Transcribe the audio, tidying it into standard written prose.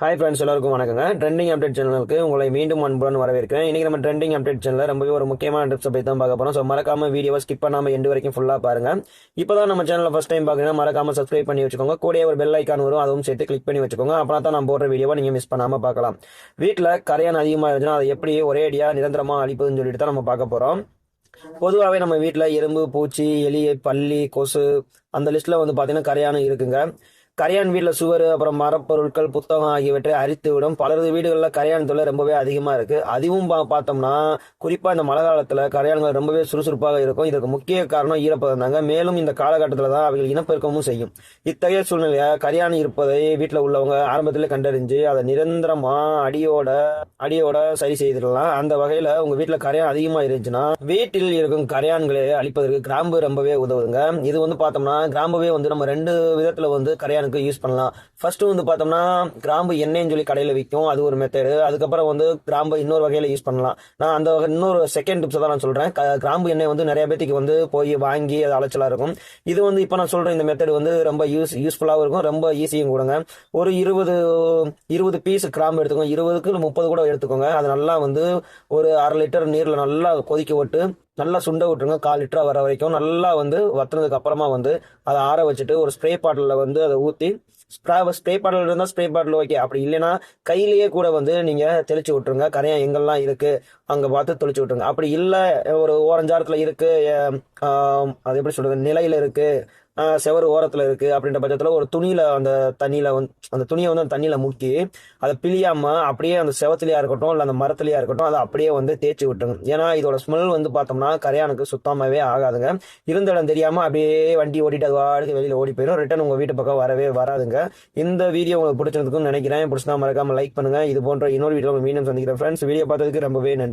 Hi friends, எல்லாருக்கும் வணக்கங்க. Trending update சேனலுக்கு உங்களை மீண்டும் அன்புடன் வரவேற்கிறேன். இன்னைக்கு நம்ம ட்ரெண்டிங் அப்டேட் சேனலில் ரொம்பவே ஒரு முக்கியமான டிப்ஸை பற்றி தான் பார்க்க போகிறோம். ஸோ மறக்காம வீடியோவை ஸ்கிப் பண்ணாமல் எண்டு வரைக்கும் ஃபுல்லாக பாருங்க. இப்போ தான் நம்ம சேனலில் ஃபஸ்ட் டைம் பார்க்குறீங்கன்னா மறக்காம சப்ஸ்கிரைப் பண்ணி வச்சுக்கோங்க. கூடயே ஒரு பெல் ஐக்கான் வரும், அதுவும் சேர்த்து கிளிக் பண்ணி வச்சுக்கோங்க. அப்புறம் தான் நான் போடுற வீடியோவை நீங்கள் மிஸ் பண்ணாமல் பார்க்கலாம். வீட்டில் கரையான் அதிகமாக இருந்துச்சுன்னா அதை எப்படி ஒரே அடியாக நிரந்தரமாக அழிப்பதுன்னு சொல்லிட்டு தான் நம்ம பார்க்க போகிறோம். பொதுவாகவே நம்ம வீட்டில் எறும்பு, பூச்சி, எலி, பல்லி, கொசு அந்த லிஸ்ட்டில் வந்து பார்த்தீங்கன்னா கரையான் இருக்குங்க. கரையான் வீட்டில் சுவர், அப்புறம் மரப்பொருட்கள், புத்தகம் ஆகியவற்றை அரித்து விடும். பலரது வீடுகளில் கரையான் தொல்லை ரொம்பவே அதிகமாக இருக்குது. அதுவும் பார்த்தோம்னா குறிப்பாக இந்த மழை காலத்தில் கரையான்கள் ரொம்பவே சுறுசுறுப்பாக இருக்கும். இதற்கு முக்கிய காரணம் ஈரப்பதம் தாங்க. மேலும் இந்த காலகட்டத்தில் தான் அவைகள் இனப்பெருக்கமும் செய்யும். இத்தகைய சூழ்நிலையை கரையான் இருப்பதை வீட்டில் உள்ளவங்க ஆரம்பத்தில் கண்டறிஞ்சு அதை நிரந்தரமாக அடியோட சரி செய்திடலாம். அந்த வகையில் உங்கள் வீட்டில் கரையான் அதிகமாக இருந்துச்சுன்னா வீட்டில் இருக்கும் கரையான்களை அழிப்பதற்கு கிராம்பு ரொம்பவே உதவுதுங்க. இது வந்து பார்த்தோம்னா கிராம்புவே வந்து நம்ம ரெண்டு விதத்தில் வந்து கரையான் யூஸ் பண்ணலாம். ஃபர்ஸ்ட் வந்து பார்த்தோம்னா கிராம்பு எண்ணெய்னு சொல்லி கடையில் விற்கும், அது ஒரு மெத்தடு. அதுக்கப்புறம் வந்து கிராம்பு இன்னொரு வகையில் யூஸ் பண்ணலாம். நான் அந்த இன்னொரு செகண்ட் டிப்ஸ் தான் நான் சொல்றேன். கிராம்பு எண்ணெய் வந்து நிறைய பேத்துக்கு வந்து போய் வாங்கி அது அலைச்சலா இருக்கும். இது வந்து இப்போ நான் சொல்றேன் இந்த மெத்தட் வந்து ரொம்ப யூஸ்ஃபுல்லாகவும் இருக்கும், ரொம்ப ஈஸியும் கொடுங்க. ஒரு 20 பீஸ் கிராம்பு எடுத்துக்கோங்க, 20க்கு 30 கூட எடுத்துக்கோங்க. அது நல்லா வந்து ஒரு 1/2 லிட்டர் நீரில் நல்லா கொதிக்க விட்டு நல்லா சுண்ட விட்டுருங்க. 1/4 லிட்டரா வர வரைக்கும் நல்லா வந்து வத்துனதுக்கு அப்புறமா வந்து அதை ஆற வச்சுட்டு ஒரு ஸ்ப்ரே பாட்டிலில் வந்து அதை ஊற்றி ஸ்ப்ரே பாட்டில் இருந்தால் ஸ்ப்ரே பாட்டில் ஓகே, அப்படி இல்லைன்னா கையிலேயே கூட வந்து நீங்கள் தெளிச்சு விட்டுருங்க. கரையான் எங்கெல்லாம் இருக்குது அங்கே பார்த்து தெளிச்சு விட்டுருங்க. அப்படி இல்லை ஒரு ஓரஞ்சாரத்தில் இருக்குது, அது எப்படி சொல்கிறது, நிலையில் இருக்குது, செவரு ஓரத்தில் இருக்குது அப்படின்ற பட்சத்தில் ஒரு துணியில் அந்த தண்ணியில் வந்து அந்த துணியை வந்து அந்த தண்ணியில் முக்கி அதை பிழியாமல் அப்படியே அந்த செவத்துலையாக இருக்கட்டும் இல்லை அந்த மரத்துலையாக இருக்கட்டும் அதை அப்படியே வந்து தேய்ச்சி விட்டுருங்க. ஏன்னா இதோட ஸ்மெல் வந்து பார்த்தோம்னா கரையானுக்கு சுத்தமாகவே ஆகாதுங்க. இருந்த இடம் தெரியாமல் அப்படியே வண்டி ஓடிட்டு அது வாடகை வெளியில் ஓடி போயிடும். ரிட்டன் உங்கள் வீட்டு பக்கம் வரவே வராதுங்க. இந்த வீடியோ உங்களுக்கு பிடிச்சிருக்குன்னு நினைக்கிறேன். பிடிச்சினா மறக்காமல் லைக் பண்ணுங்கள். இது போன்ற இன்னொரு வீடியோ மீண்டும் சந்திக்கிறேன் ஃப்ரெண்ட்ஸ். வீடியோ பார்த்ததுக்கு ரொம்பவே நன்றி.